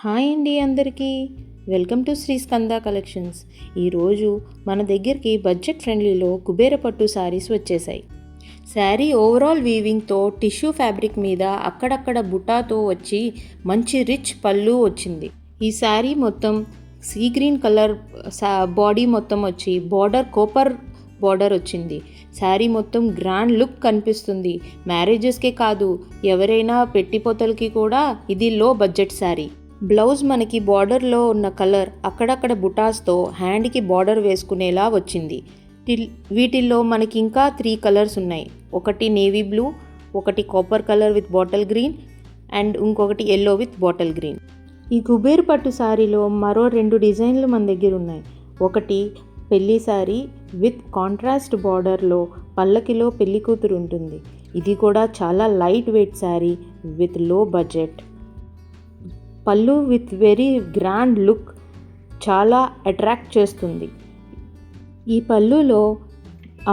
Hi అండి అందరికీ. Welcome to Sri Skanda collections. ఈరోజు మన దగ్గరికి బడ్జెట్ ఫ్రెండ్లీలో కుబేర పట్టు శారీస్ వచ్చేసాయి. శారీ ఓవరాల్ వీవింగ్తో టిష్యూ ఫ్యాబ్రిక్ మీద అక్కడక్కడ బుటాతో వచ్చి మంచి రిచ్ పళ్ళు వచ్చింది. ఈ శారీ మొత్తం సీ గ్రీన్ కలర్ బాడీ మొత్తం వచ్చి కాపర్ బార్డర్ వచ్చింది. శారీ మొత్తం గ్రాండ్ లుక్ కనిపిస్తుంది. మ్యారేజెస్కే కాదు, ఎవరైనా పెట్టిపోతలకి కూడా ఇది లో బడ్జెట్ శారీ. బ్లౌజ్ మనకి బార్డర్లో ఉన్న కలర్ అక్కడక్కడ బుటాస్తో హ్యాండ్కి బార్డర్ వేసుకునేలా వచ్చింది. వీటిల్లో మనకి ఇంకా 3 కలర్స్ ఉన్నాయి. ఒకటి నేవీ బ్లూ, ఒకటి copper colour with bottle green and ఇంకొకటి ఎల్లో విత్ బాటిల్ గ్రీన్. ఈ కుబేర్ పట్టు శారీలో మరో 2 డిజైన్లు మన దగ్గర ఉన్నాయి. ఒకటి పెళ్లి శారీ విత్ కాంట్రాస్ట్ బార్డర్లో పల్లకిలో పెళ్లి కూతురు ఉంటుంది. ఇది కూడా చాలా లైట్ వెయిట్ శారీ విత్ లో బడ్జెట్. పళ్ళు విత్ వెరీ గ్రాండ్ లుక్ చాలా అట్రాక్ట్ చేస్తుంది. ఈ పళ్ళులో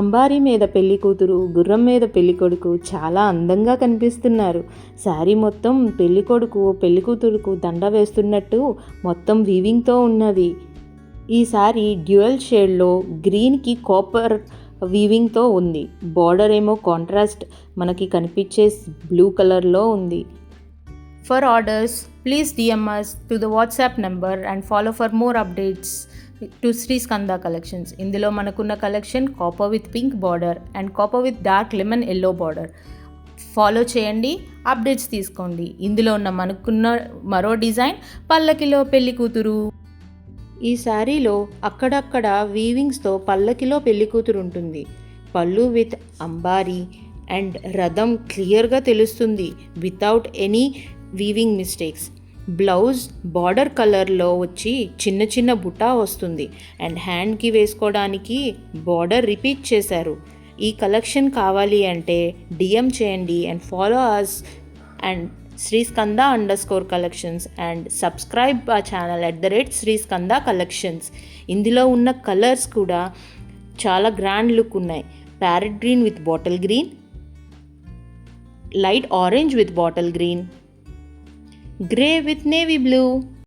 అంబారీ మీద పెళ్లి కూతురు, గుర్రం మీద పెళ్లి కొడుకు చాలా అందంగా కనిపిస్తున్నారు. శారీ మొత్తం పెళ్లి కొడుకు పెళ్లి కూతురుకు దండ వేస్తున్నట్టు మొత్తం వీవింగ్తో ఉన్నది. ఈ శారీ డ్యూయల్ షేడ్లో గ్రీన్కి కాపర్ వీవింగ్తో ఉంది. బార్డర్ ఏమో కాంట్రాస్ట్ మనకి కనిపించే బ్లూ కలర్లో ఉంది. For orders, please DM us to the WhatsApp number and follow for more updates to Sri Skanda collections. ఇందులో మనకున్న collection copper with pink border and copper with dark lemon yellow border. Follow చేయండి, updates తీసుకోండి. ఇందులో ఉన్న మనకున్న మరో design పల్లకిలో పెళ్లి కూతురు. ఈ శారీలో అక్కడక్కడ వీవింగ్స్తో పల్లకిలో పెళ్లి కూతురు ఉంటుంది. పళ్ళు విత్ అంబారీ అండ్ రథం క్లియర్గా తెలుస్తుంది without any weaving mistakes. Blouse border కలర్లో వచ్చి చిన్న చిన్న బుటా వస్తుంది అండ్ హ్యాండ్కి వేసుకోవడానికి బార్డర్ రిపీట్ చేశారు. ఈ కలెక్షన్ కావాలి అంటే డిఎం చేయండి and follow us and Sri Skanda _ collections and subscribe our channel @Sri Skanda collections. ఇందులో ఉన్న కలర్స్ కూడా చాలా గ్రాండ్ లుక్ ఉన్నాయి. Parrot green with bottle green, light orange with bottle green, grey with navy blue.